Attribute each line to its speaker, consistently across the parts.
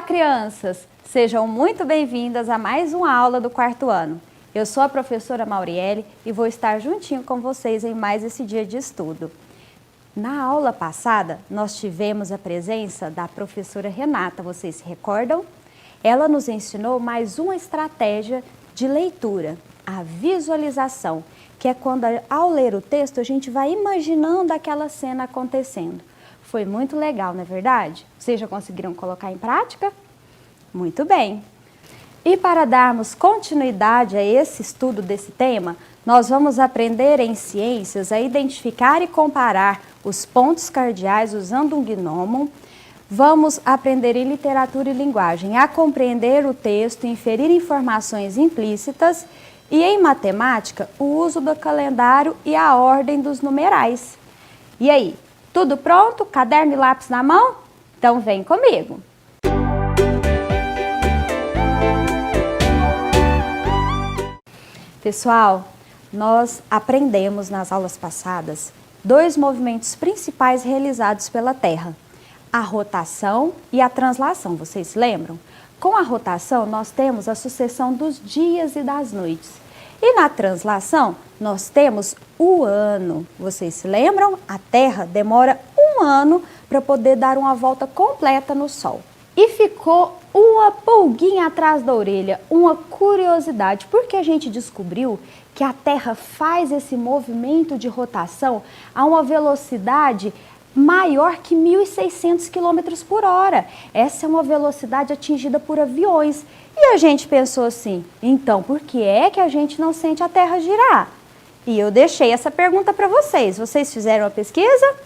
Speaker 1: crianças! Sejam muito bem-vindas a mais uma aula do quarto ano. Eu sou a professora Mauriele e vou estar juntinho com vocês em mais esse dia de estudo. Na aula passada, nós tivemos a presença da professora Renata, vocês se recordam? Ela nos ensinou mais uma estratégia de leitura, a visualização, que é quando ao ler o texto a gente vai imaginando aquela cena acontecendo. Foi muito legal, não é verdade? Vocês já conseguiram colocar em prática? Muito bem! E para darmos continuidade a esse estudo desse tema, nós vamos aprender em ciências a identificar e comparar os pontos cardeais usando um gnômon. Vamos aprender em literatura e linguagem a compreender o texto, inferir informações implícitas e em matemática o uso do calendário e a ordem dos numerais. E aí, tudo pronto? Caderno e lápis na mão? Então vem comigo! Pessoal, nós aprendemos nas aulas passadas dois movimentos principais realizados pela Terra, a rotação e a translação, vocês se lembram? Com a rotação, nós temos a sucessão dos dias e das noites. E na translação, nós temos o ano. Vocês se lembram? A Terra demora um ano para poder dar uma volta completa no Sol. E ficou uma pulguinha atrás da orelha, uma curiosidade, porque a gente descobriu que a Terra faz esse movimento de rotação a uma velocidade maior que 1.600 km por hora. Essa é uma velocidade atingida por aviões. E a gente pensou assim, então por que é que a gente não sente a Terra girar? E eu deixei essa pergunta para vocês. Vocês fizeram a pesquisa?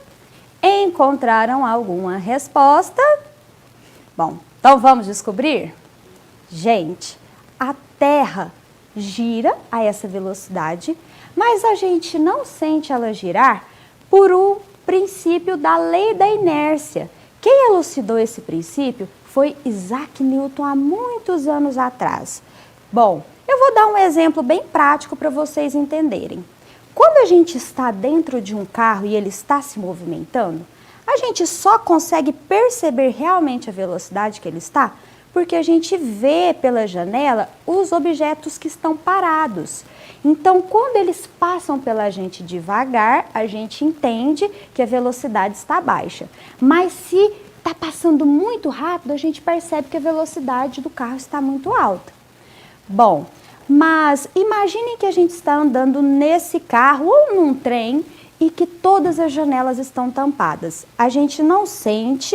Speaker 1: Encontraram alguma resposta? Bom, então vamos descobrir? Gente, a Terra gira a essa velocidade, mas a gente não sente ela girar por um princípio da lei da inércia. Quem elucidou esse princípio foi Isaac Newton há muitos anos atrás. Bom, eu vou dar um exemplo bem prático para vocês entenderem. Quando a gente está dentro de um carro e ele está se movimentando, a gente só consegue perceber realmente a velocidade que ele está porque a gente vê pela janela os objetos que estão parados. Então, quando eles passam pela gente devagar, a gente entende que a velocidade está baixa. Mas se está passando muito rápido, a gente percebe que a velocidade do carro está muito alta. Bom, mas imaginem que a gente está andando nesse carro ou num trem e que todas as janelas estão tampadas. A gente não sente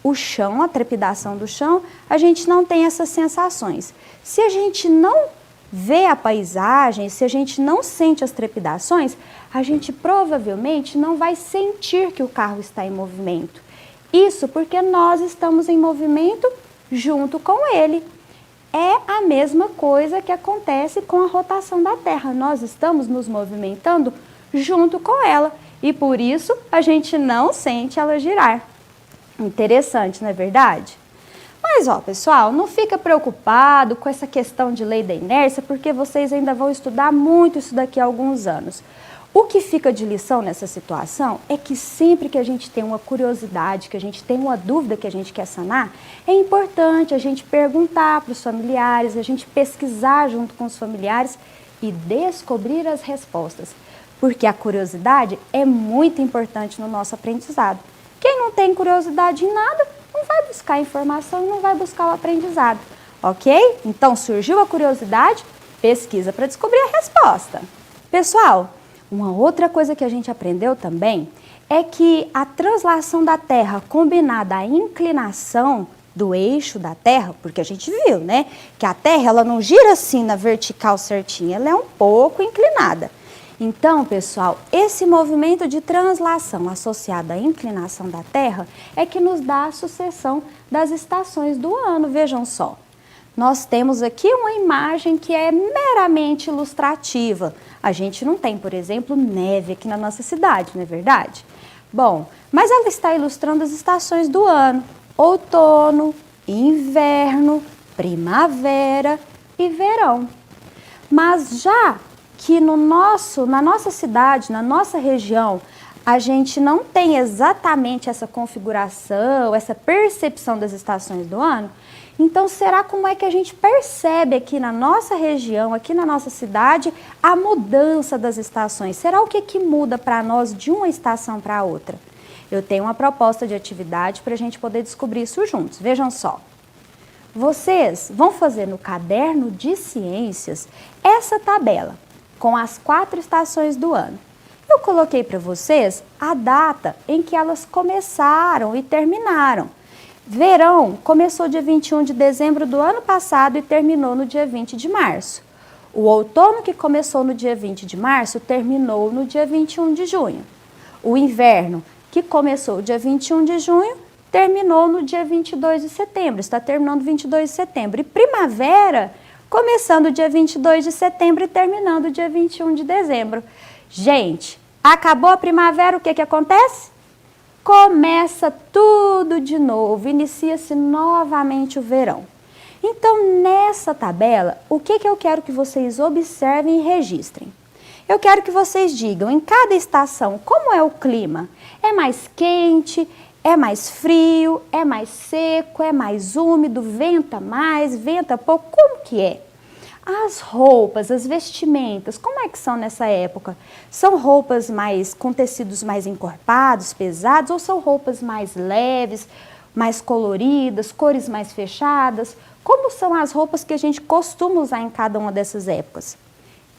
Speaker 1: o chão, a trepidação do chão, a gente não tem essas sensações. Se a gente não vê a paisagem, se a gente não sente as trepidações, a gente provavelmente não vai sentir que o carro está em movimento. Isso porque nós estamos em movimento junto com ele. É a mesma coisa que acontece com a rotação da Terra. Nós estamos nos movimentando junto com ela e por isso a gente não sente ela girar. Interessante, não é verdade? Mas, ó, pessoal, não fica preocupado com essa questão de lei da inércia, porque vocês ainda vão estudar muito isso daqui a alguns anos. O que fica de lição nessa situação é que sempre que a gente tem uma curiosidade, que a gente tem uma dúvida que a gente quer sanar, é importante a gente perguntar para os familiares, a gente pesquisar junto com os familiares e descobrir as respostas. Porque a curiosidade é muito importante no nosso aprendizado. Quem não tem curiosidade em nada, não vai buscar informação e não vai buscar o aprendizado, ok? Então, surgiu a curiosidade, pesquisa para descobrir a resposta. Pessoal, uma outra coisa que a gente aprendeu também é que a translação da Terra combinada à inclinação do eixo da Terra, porque a gente viu, né, que a Terra ela não gira assim na vertical certinha, ela é um pouco inclinada. Então, pessoal, esse movimento de translação associado à inclinação da Terra é que nos dá a sucessão das estações do ano. Vejam só, nós temos aqui uma imagem que é meramente ilustrativa. A gente não tem, por exemplo, neve aqui na nossa cidade, não é verdade? Bom, mas ela está ilustrando as estações do ano: outono, inverno, primavera e verão. Mas já que na nossa cidade, na nossa região, a gente não tem exatamente essa configuração, essa percepção das estações do ano, então será como é que a gente percebe aqui na nossa região, aqui na nossa cidade, a mudança das estações? Será o que muda para nós de uma estação para outra? Eu tenho uma proposta de atividade para a gente poder descobrir isso juntos. Vejam só. Vocês vão fazer no caderno de ciências essa tabela com as 4 estações do ano. Eu coloquei para vocês a data em que elas começaram e terminaram. Verão começou dia 21 de dezembro do ano passado e terminou no dia 20 de março. O outono, que começou no dia 20 de março, terminou no dia 21 de junho. O inverno, que começou dia 21 de junho, terminou no dia 22 de setembro, está terminando 22 de setembro. E primavera, começando dia 22 de setembro e terminando dia 21 de dezembro. Gente, acabou a primavera, o que acontece? Começa tudo de novo, inicia-se novamente o verão. Então, nessa tabela, o que eu quero que vocês observem e registrem? Eu quero que vocês digam, em cada estação, como é o clima? É mais quente? É mais frio? É mais seco? É mais úmido? Venta mais? Venta pouco? Como que é? As roupas, as vestimentas, como é que são nessa época? São roupas com tecidos mais encorpados, pesados, ou são roupas mais leves, mais coloridas, cores mais fechadas? Como são as roupas que a gente costuma usar em cada uma dessas épocas?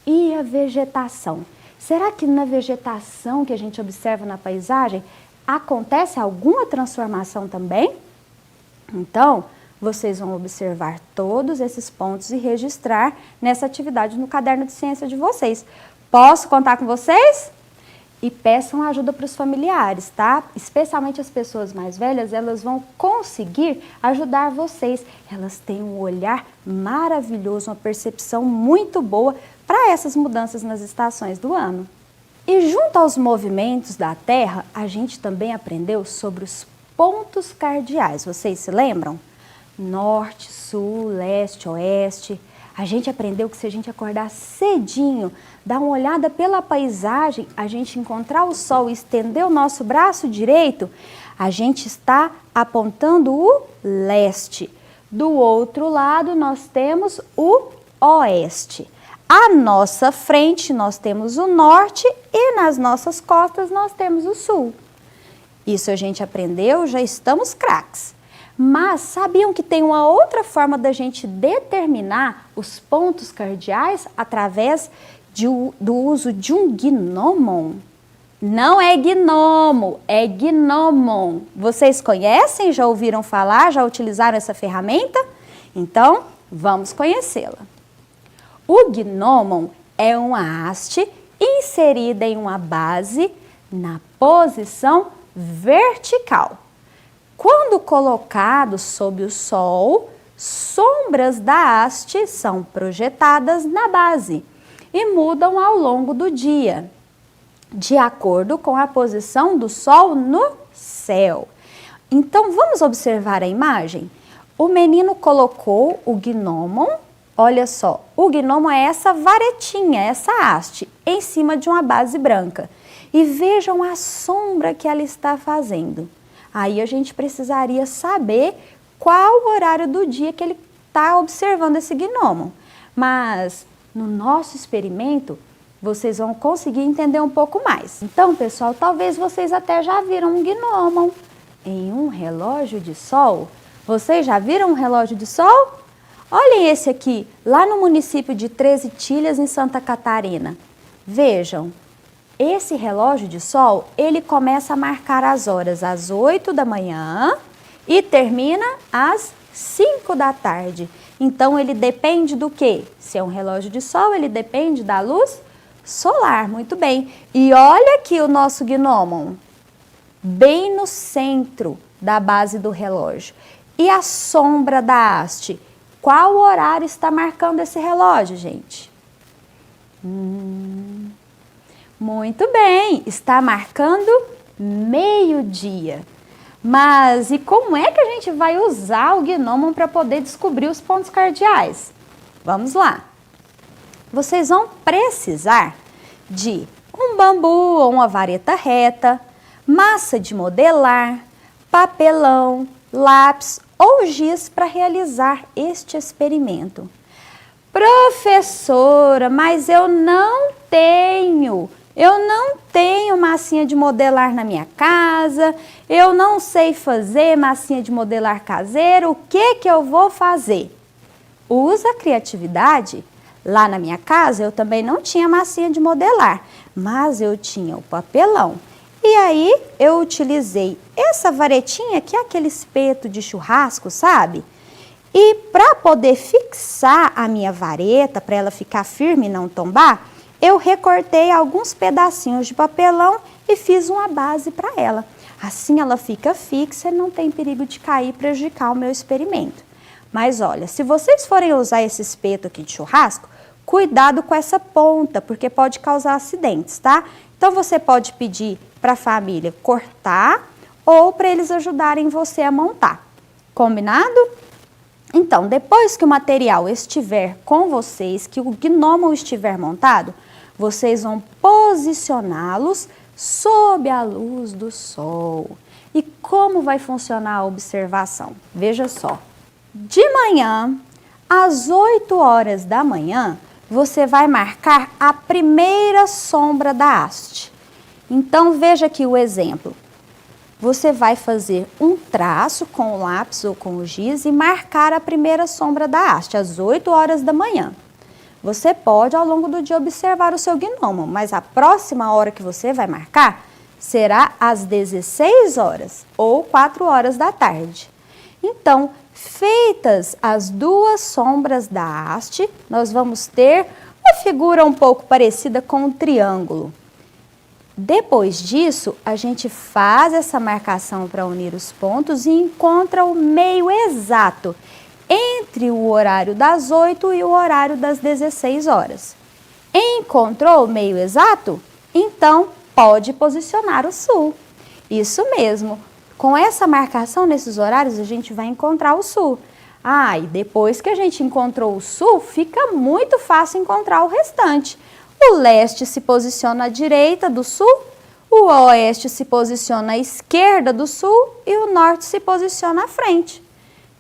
Speaker 1: E a vegetação? Será que na vegetação que a gente observa na paisagem acontece alguma transformação também? Então, vocês vão observar todos esses pontos e registrar nessa atividade no caderno de ciência de vocês. Posso contar com vocês? E peçam ajuda para os familiares, tá? Especialmente as pessoas mais velhas, elas vão conseguir ajudar vocês. Elas têm um olhar maravilhoso, uma percepção muito boa para essas mudanças nas estações do ano. E junto aos movimentos da Terra, a gente também aprendeu sobre os pontos cardeais. Vocês se lembram? Norte, sul, leste, oeste. A gente aprendeu que se a gente acordar cedinho, dar uma olhada pela paisagem, a gente encontrar o sol e estender o nosso braço direito, a gente está apontando o leste. Do outro lado, nós temos o oeste. À nossa frente, nós temos o norte e nas nossas costas, nós temos o sul. Isso a gente aprendeu, já estamos craques. Mas sabiam que tem uma outra forma da gente determinar os pontos cardeais através do uso de um gnomon? Não é gnomo, é gnomon. Vocês conhecem, já ouviram falar, já utilizaram essa ferramenta? Então, vamos conhecê-la. O gnomon é uma haste inserida em uma base na posição vertical. Quando colocado sob o sol, sombras da haste são projetadas na base e mudam ao longo do dia, de acordo com a posição do sol no céu. Então, vamos observar a imagem? O menino colocou o gnomon, olha só, o gnomon é essa varetinha, essa haste, em cima de uma base branca. E vejam a sombra que ela está fazendo. Aí a gente precisaria saber qual o horário do dia que ele está observando esse gnomon. Mas no nosso experimento, vocês vão conseguir entender um pouco mais. Então, pessoal, talvez vocês até já viram um gnomon em um relógio de sol. Vocês já viram um relógio de sol? Olhem esse aqui, lá no município de Três Itilhas, em Santa Catarina. Vejam. Esse relógio de sol, ele começa a marcar as horas às 8 da manhã e termina às 5 da tarde. Então, ele depende do quê? Se é um relógio de sol, ele depende da luz solar, muito bem. E olha aqui o nosso gnomon, bem no centro da base do relógio. E a sombra da haste? Qual horário está marcando esse relógio, gente? Muito bem, está marcando meio-dia. Mas e como é que a gente vai usar o gnomon para poder descobrir os pontos cardeais? Vamos lá. Vocês vão precisar de um bambu ou uma vareta reta, massa de modelar, papelão, lápis ou giz para realizar este experimento. Professora, mas eu não tenho massinha de modelar na minha casa, eu não sei fazer massinha de modelar caseira, o que eu vou fazer? Usa a criatividade. Lá na minha casa eu também não tinha massinha de modelar, mas eu tinha o papelão. E aí eu utilizei essa varetinha, que é aquele espeto de churrasco, sabe? E para poder fixar a minha vareta, para ela ficar firme e não tombar, eu recortei alguns pedacinhos de papelão e fiz uma base para ela. Assim ela fica fixa e não tem perigo de cair e prejudicar o meu experimento. Mas olha, se vocês forem usar esse espeto aqui de churrasco, cuidado com essa ponta, porque pode causar acidentes, tá? Então você pode pedir para a família cortar ou para eles ajudarem você a montar. Combinado? Então, depois que o material estiver com vocês, que o gnomo estiver montado, vocês vão posicioná-los sob a luz do sol. E como vai funcionar a observação? Veja só. De manhã, às 8 horas da manhã, você vai marcar a primeira sombra da haste. Então, veja aqui o exemplo. Você vai fazer um traço com o lápis ou com o giz e marcar a primeira sombra da haste, às 8 horas da manhã. Você pode, ao longo do dia, observar o seu gnomo, mas a próxima hora que você vai marcar será às 16 horas ou 4 horas da tarde. Então, feitas as duas sombras da haste, nós vamos ter uma figura um pouco parecida com um triângulo. Depois disso, a gente faz essa marcação para unir os pontos e encontra o meio exato entre o horário das 8 e o horário das 16 horas. Encontrou o meio exato? Então, pode posicionar o sul. Isso mesmo, com essa marcação nesses horários, a gente vai encontrar o sul. E depois que a gente encontrou o sul, fica muito fácil encontrar o restante. O leste se posiciona à direita do sul, o oeste se posiciona à esquerda do sul e o norte se posiciona à frente.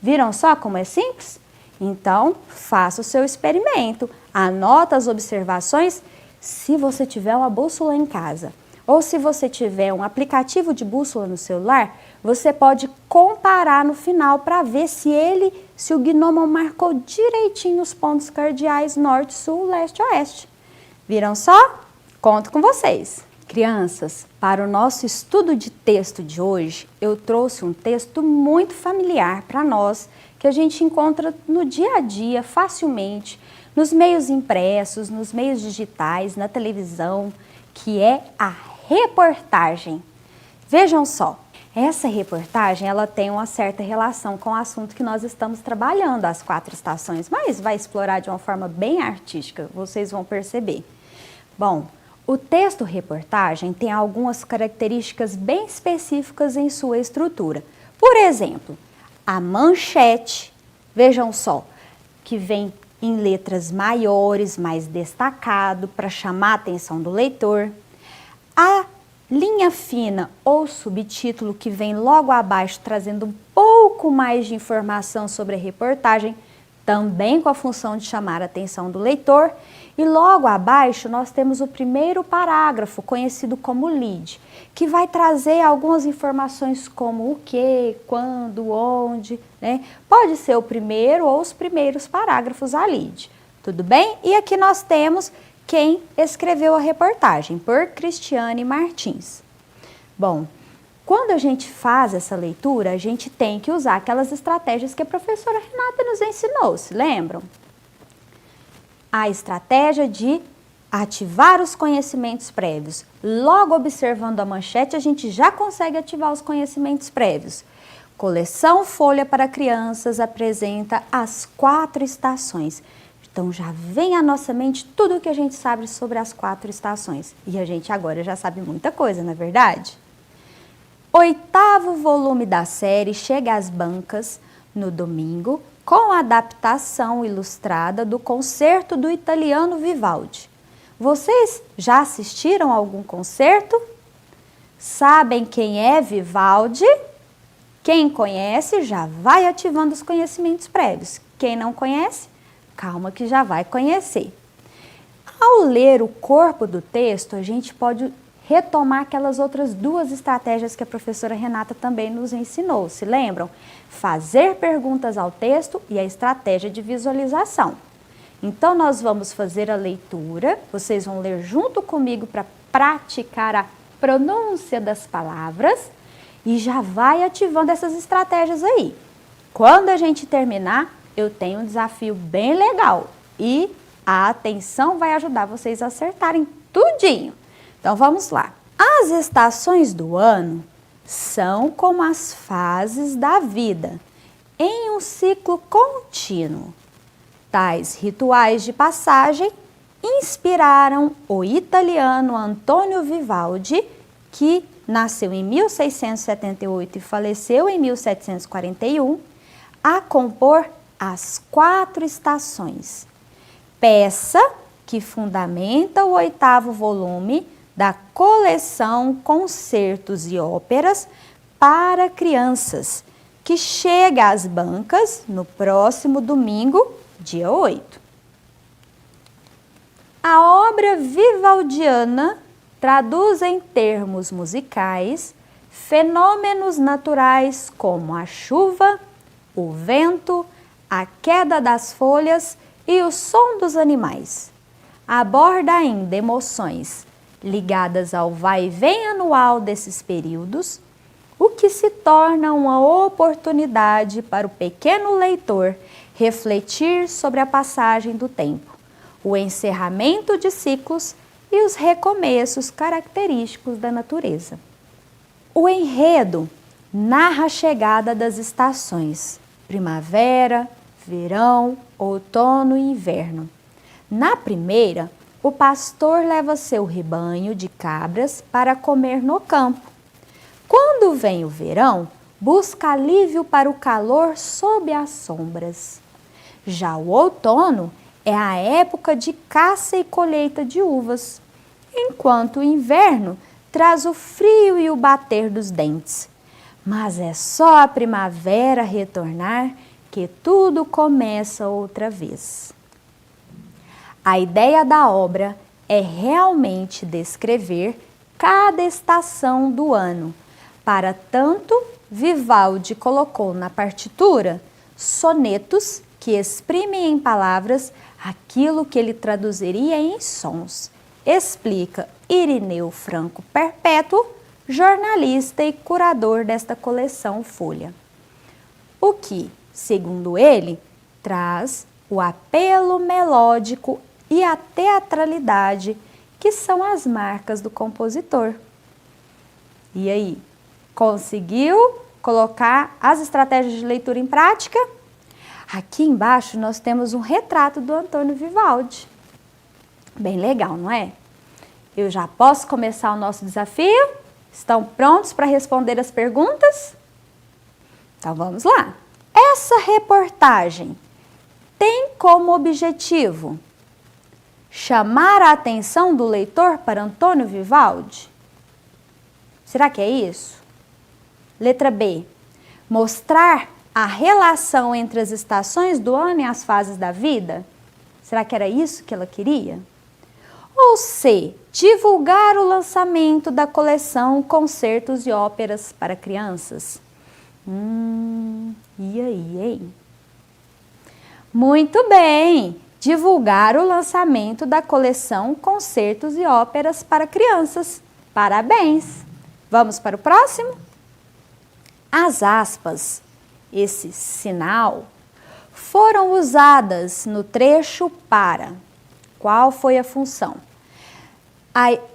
Speaker 1: Viram só como é simples? Então, faça o seu experimento, anota as observações. Se você tiver uma bússola em casa ou se você tiver um aplicativo de bússola no celular, você pode comparar no final para ver se o gnomo marcou direitinho os pontos cardeais norte, sul, leste e oeste. Viram só? Conto com vocês. Crianças, para o nosso estudo de texto de hoje, eu trouxe um texto muito familiar para nós, que a gente encontra no dia a dia facilmente, nos meios impressos, nos meios digitais, na televisão, que é a reportagem. Vejam só, essa reportagem ela tem uma certa relação com o assunto que nós estamos trabalhando, as 4 estações, mas vai explorar de uma forma bem artística, vocês vão perceber. Bom, o texto reportagem tem algumas características bem específicas em sua estrutura. Por exemplo, a manchete, vejam só, que vem em letras maiores, mais destacado, para chamar a atenção do leitor. A linha fina ou subtítulo que vem logo abaixo, trazendo um pouco mais de informação sobre a reportagem, também com a função de chamar a atenção do leitor. E logo abaixo nós temos o primeiro parágrafo, conhecido como lead, que vai trazer algumas informações como o que, quando, onde, né? Pode ser o primeiro ou os primeiros parágrafos a lead, tudo bem? E aqui nós temos quem escreveu a reportagem, por Cristiane Martins. Bom, quando a gente faz essa leitura, a gente tem que usar aquelas estratégias que a professora Renata nos ensinou, se lembram? A estratégia de ativar os conhecimentos prévios. Logo observando a manchete, a gente já consegue ativar os conhecimentos prévios. Coleção Folha para Crianças apresenta as 4 estações. Então já vem à nossa mente tudo o que a gente sabe sobre as 4 estações. E a gente agora já sabe muita coisa, não é verdade? 8º volume da série chega às bancas no domingo, com a adaptação ilustrada do Concerto do Italiano Vivaldi. Vocês já assistiram a algum concerto? Sabem quem é Vivaldi? Quem conhece já vai ativando os conhecimentos prévios. Quem não conhece, calma que já vai conhecer. Ao ler o corpo do texto, a gente pode retomar aquelas outras duas estratégias que a professora Renata também nos ensinou. Se lembram? Fazer perguntas ao texto e a estratégia de visualização. Então, nós vamos fazer a leitura, vocês vão ler junto comigo para praticar a pronúncia das palavras e já vai ativando essas estratégias aí. Quando a gente terminar, eu tenho um desafio bem legal e a atenção vai ajudar vocês a acertarem tudinho. Então, vamos lá. As estações do ano são como as fases da vida, em um ciclo contínuo. Tais rituais de passagem inspiraram o italiano Antonio Vivaldi, que nasceu em 1678 e faleceu em 1741, a compor as 4 estações. Peça que fundamenta o 8º volume da coleção Concertos e Óperas para Crianças, que chega às bancas no próximo domingo, dia 8. A obra vivaldiana traduz em termos musicais fenômenos naturais como a chuva, o vento, a queda das folhas e o som dos animais. Aborda ainda emoções ligadas ao vai e vem anual desses períodos, o que se torna uma oportunidade para o pequeno leitor refletir sobre a passagem do tempo, o encerramento de ciclos e os recomeços característicos da natureza. O enredo narra a chegada das estações, primavera, verão, outono e inverno. Na primeira, o pastor leva seu rebanho de cabras para comer no campo. Quando vem o verão, busca alívio para o calor sob as sombras. Já o outono é a época de caça e colheita de uvas, enquanto o inverno traz o frio e o bater dos dentes. Mas é só a primavera retornar que tudo começa outra vez. A ideia da obra é realmente descrever cada estação do ano. Para tanto, Vivaldi colocou na partitura sonetos que exprimem em palavras aquilo que ele traduziria em sons, explica Irineu Franco Perpétuo, jornalista e curador desta coleção Folha. O que, segundo ele, traz o apelo melódico e a teatralidade, que são as marcas do compositor. E aí, conseguiu colocar as estratégias de leitura em prática? Aqui embaixo nós temos um retrato do Antônio Vivaldi. Bem legal, não é? Eu já posso começar o nosso desafio? Estão prontos para responder as perguntas? Então vamos lá. Essa reportagem tem como objetivo chamar a atenção do leitor para Antônio Vivaldi? Será que é isso? Letra B. Mostrar a relação entre as estações do ano e as fases da vida? Será que era isso que ela queria? Ou C. Divulgar o lançamento da coleção Concertos e Óperas para Crianças? E aí, hein? Muito bem! Divulgar o lançamento da coleção Concertos e Óperas para Crianças. Parabéns! Vamos para o próximo? As aspas, esse sinal, foram usadas no trecho para. Qual foi a função?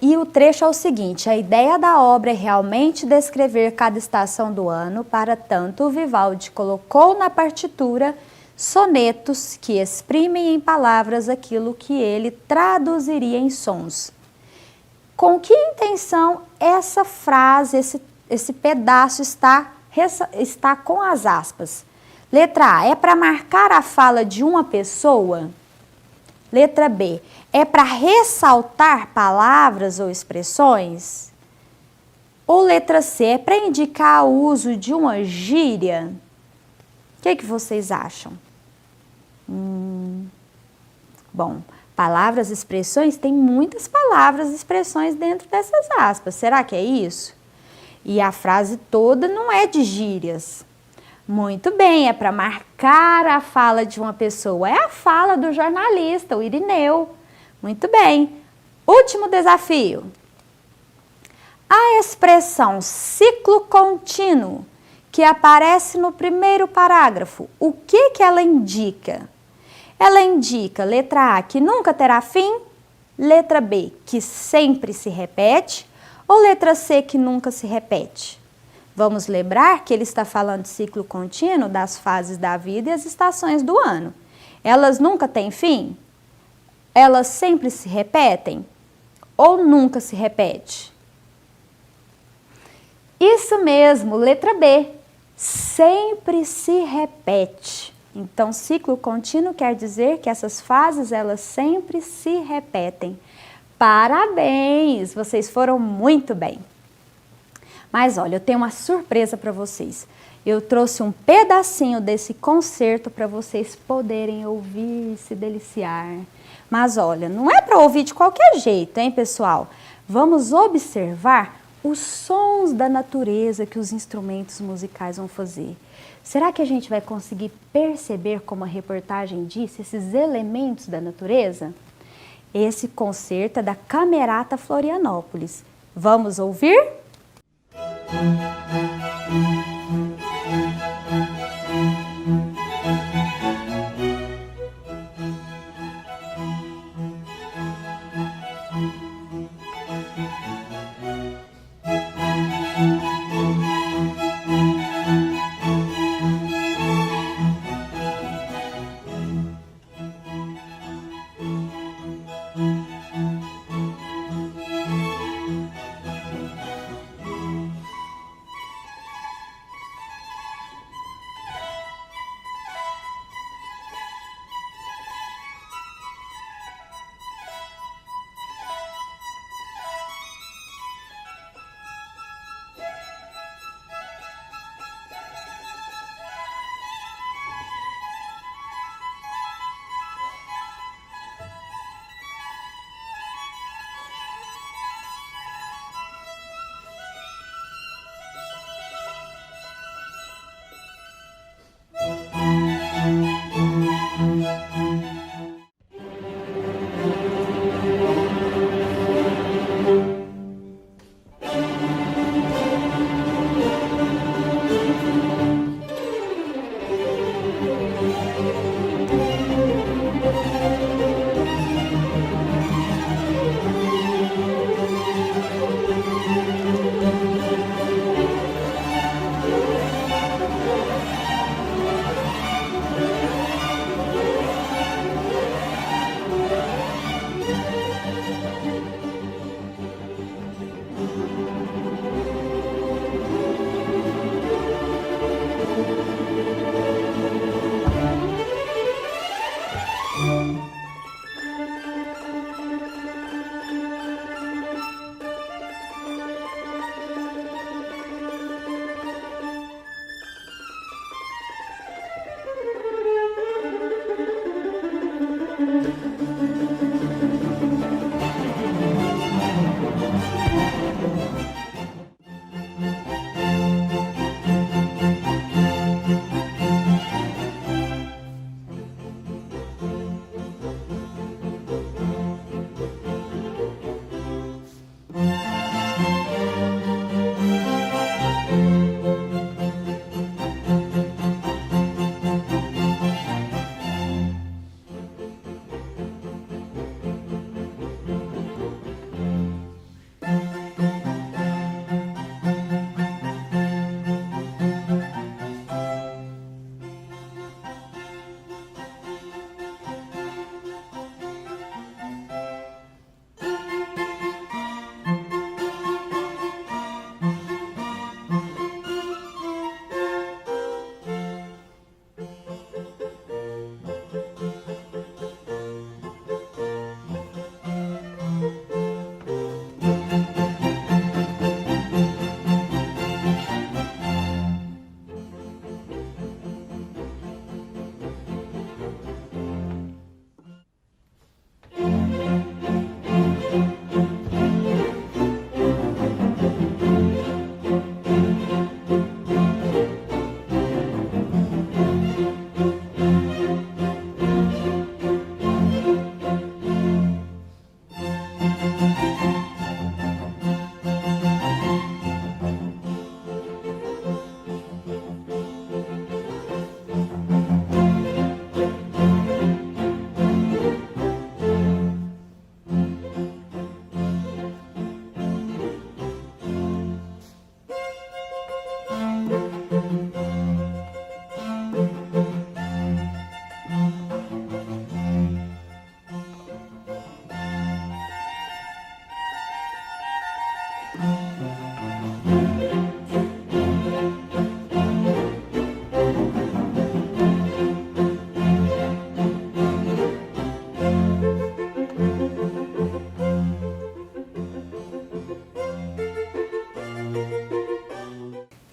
Speaker 1: E o trecho é o seguinte: a ideia da obra é realmente descrever cada estação do ano, para tanto o Vivaldi colocou na partitura sonetos que exprimem em palavras aquilo que ele traduziria em sons. Com que intenção essa frase, esse pedaço está com as aspas? Letra A, é para marcar a fala de uma pessoa? Letra B, é para ressaltar palavras ou expressões? Ou letra C, é para indicar o uso de uma gíria? O que vocês acham? Bom, palavras e expressões, tem muitas palavras e expressões dentro dessas aspas. Será que é isso? E a frase toda não é de gírias. Muito bem, é para marcar a fala de uma pessoa. É a fala do jornalista, o Irineu. Muito bem. Último desafio. A expressão ciclo contínuo, que aparece no primeiro parágrafo, o que ela indica? Ela indica, letra A, que nunca terá fim, letra B, que sempre se repete, ou letra C, que nunca se repete? Vamos lembrar que ele está falando de ciclo contínuo das fases da vida e as estações do ano. Elas nunca têm fim? Elas sempre se repetem? Ou nunca se repete? Isso mesmo, letra B. Sempre se repete. Então, ciclo contínuo quer dizer que essas fases, elas sempre se repetem. Parabéns! Vocês foram muito bem. Mas olha, eu tenho uma surpresa para vocês. Eu trouxe um pedacinho desse concerto para vocês poderem ouvir e se deliciar. Mas olha, não é para ouvir de qualquer jeito, hein, pessoal? Vamos observar os sons da natureza que os instrumentos musicais vão fazer. Será que a gente vai conseguir perceber, como a reportagem disse, esses elementos da natureza? Esse concerto é da Camerata Florianópolis. Vamos ouvir?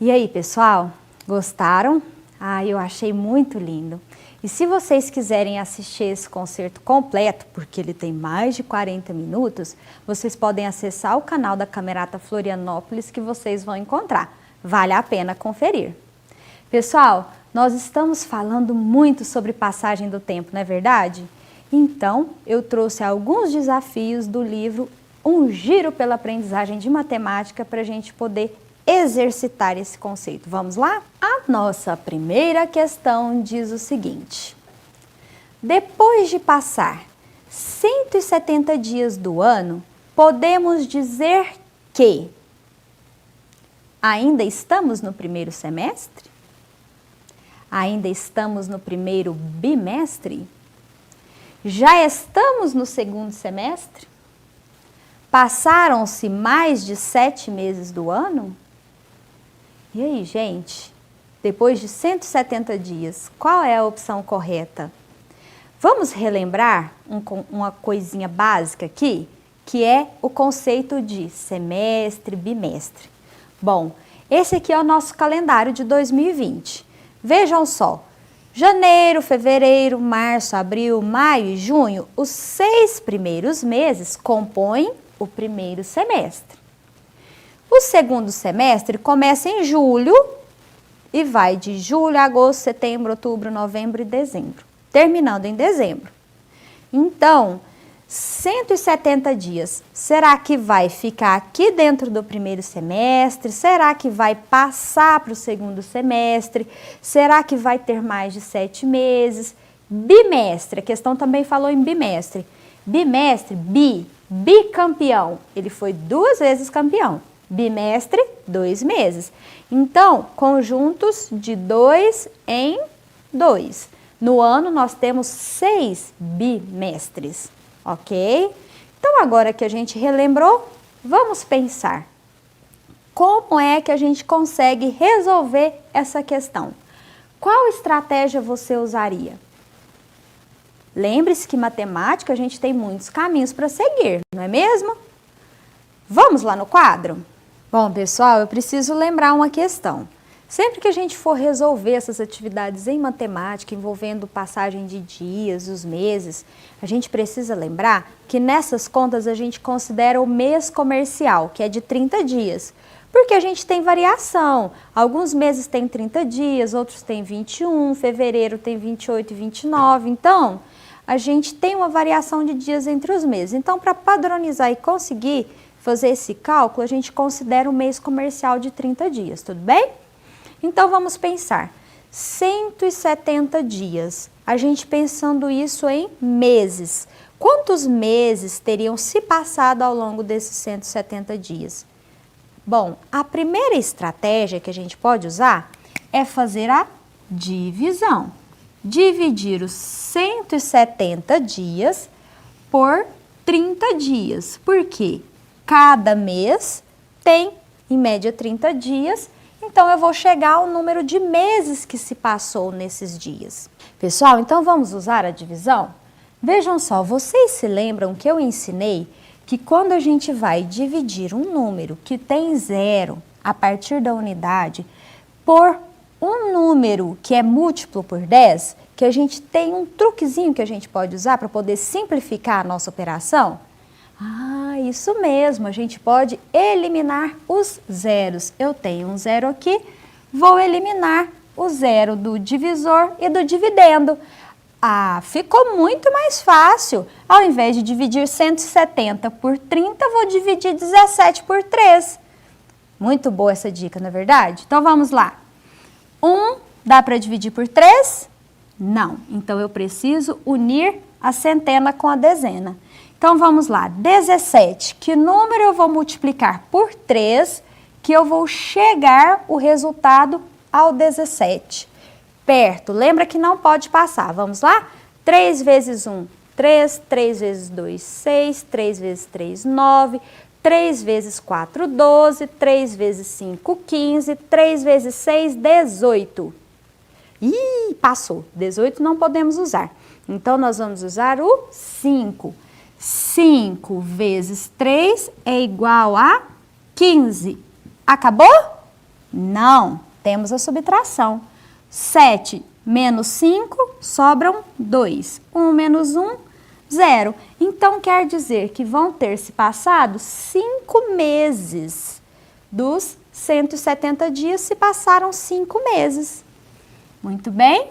Speaker 1: E aí, pessoal, gostaram? Ah, eu achei muito lindo. E se vocês quiserem assistir esse concerto completo, porque ele tem mais de 40 minutos, vocês podem acessar o canal da Camerata Florianópolis que vocês vão encontrar. Vale a pena conferir. Pessoal, nós estamos falando muito sobre passagem do tempo, não é verdade? Então, eu trouxe alguns desafios do livro Um Giro pela Aprendizagem de Matemática para a gente poder exercitar esse conceito. Vamos lá? A nossa primeira questão diz o seguinte: depois de passar 170 dias do ano, podemos dizer que ainda estamos no primeiro semestre? Ainda estamos no primeiro bimestre? Já estamos no segundo semestre? Passaram-se mais de 7 meses do ano? E aí, gente, depois de 170 dias, qual é a opção correta? Vamos relembrar uma coisinha básica aqui, que é o conceito de semestre, bimestre. Bom, esse aqui é o nosso calendário de 2020. Vejam só, janeiro, fevereiro, março, abril, maio e junho, os 6 primeiros meses compõem o primeiro semestre. O segundo semestre começa em julho e vai de julho, agosto, setembro, outubro, novembro e dezembro, terminando em dezembro. Então, 170 dias, será que vai ficar aqui dentro do primeiro semestre? Será que vai passar para o segundo semestre? Será que vai ter mais de 7 meses? Bimestre, a questão também falou em bimestre. Bimestre, bicampeão, ele foi 2 vezes campeão. Bimestre, 2 meses. Então, conjuntos de 2 em 2. No ano, nós temos 6 bimestres, ok? Então, agora que a gente relembrou, vamos pensar. Como é que a gente consegue resolver essa questão? Qual estratégia você usaria? Lembre-se que matemática a gente tem muitos caminhos para seguir, não é mesmo? Vamos lá no quadro? Bom, pessoal, eu preciso lembrar uma questão. Sempre que a gente for resolver essas atividades em matemática, envolvendo passagem de dias, os meses, a gente precisa lembrar que nessas contas a gente considera o mês comercial, que é de 30 dias. Porque a gente tem variação. Alguns meses tem 30 dias, outros tem 21, fevereiro tem 28 e 29. Então, a gente tem uma variação de dias entre os meses. Então, para padronizar e conseguir fazer esse cálculo, a gente considera o mês comercial de 30 dias, tudo bem? Então, vamos pensar. 170 dias. A gente pensando isso em meses. Quantos meses teriam se passado ao longo desses 170 dias? Bom, a primeira estratégia que a gente pode usar é fazer a divisão. Dividir os 170 dias por 30 dias. Por quê? Cada mês tem, em média, 30 dias, então eu vou chegar ao número de meses que se passou nesses dias. Pessoal, então vamos usar a divisão? Vejam só, vocês se lembram que eu ensinei que quando a gente vai dividir um número que tem 0 a partir da unidade por um número que é múltiplo por 10, que a gente tem um truquezinho que a gente pode usar para poder simplificar a nossa operação? Ah, isso mesmo, a gente pode eliminar os zeros. Eu tenho um 0 aqui, vou eliminar o 0 do divisor e do dividendo. Ah, ficou muito mais fácil. Ao invés de dividir 170 por 30, vou dividir 17 por 3. Muito boa essa dica, não é verdade? Então, vamos lá. 1 dá para dividir por 3? Não. Então, eu preciso unir a centena com a dezena. Então, vamos lá. 17. Que número eu vou multiplicar por 3 que eu vou chegar o resultado ao 17? Perto. Lembra que não pode passar. Vamos lá? 3 vezes 1, 3. 3 vezes 2, 6. 3 vezes 3, 9. 3 vezes 4, 12. 3 vezes 5, 15. 3 vezes 6, 18. Ih, passou. 18 não podemos usar. Então, nós vamos usar o 5. 5 vezes 3 é igual a 15. Acabou? Não, temos a subtração. 7 menos 5, sobram 2. 1 menos 1, 0. Então, quer dizer que vão ter se passado 5 meses. Dos 170 dias se passaram 5 meses. Muito bem?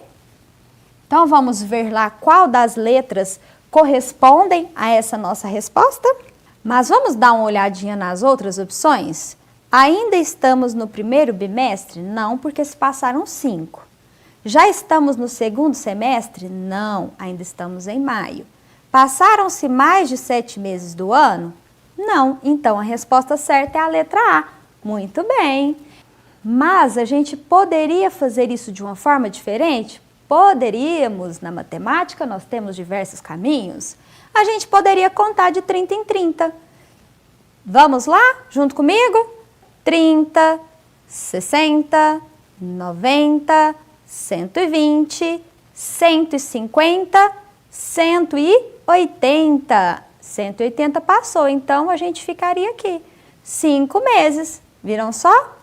Speaker 1: Então, vamos ver lá qual das letras correspondem a essa nossa resposta? Mas vamos dar uma olhadinha nas outras opções? Ainda estamos no primeiro bimestre? Não, porque se passaram 5. Já estamos no segundo semestre? Não, ainda estamos em maio. Passaram-se mais de 7 meses do ano? Não, então a resposta certa é a letra A. Muito bem. Mas a gente poderia fazer isso de uma forma diferente? Poderíamos. Na matemática nós temos diversos caminhos. A gente poderia contar de 30 em 30. Vamos lá? Junto comigo? 30, 60, 90, 120, 150, 180. 180 passou, então a gente ficaria aqui. 5 meses. Viram só?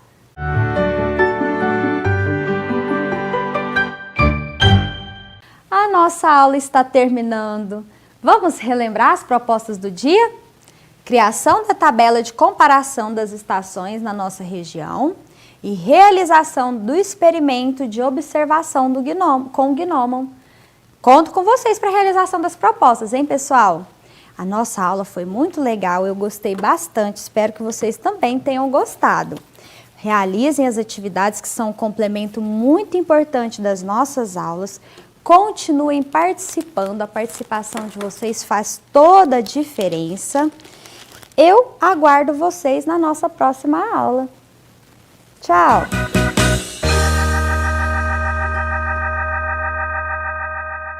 Speaker 1: A nossa aula está terminando. Vamos relembrar as propostas do dia? Criação da tabela de comparação das estações na nossa região e realização do experimento de observação com o Gnomon. Conto com vocês para a realização das propostas, hein, pessoal? A nossa aula foi muito legal, eu gostei bastante, espero que vocês também tenham gostado. Realizem as atividades que são um complemento muito importante das nossas aulas. Continuem participando, a participação de vocês faz toda a diferença. Eu aguardo vocês na nossa próxima aula. Tchau!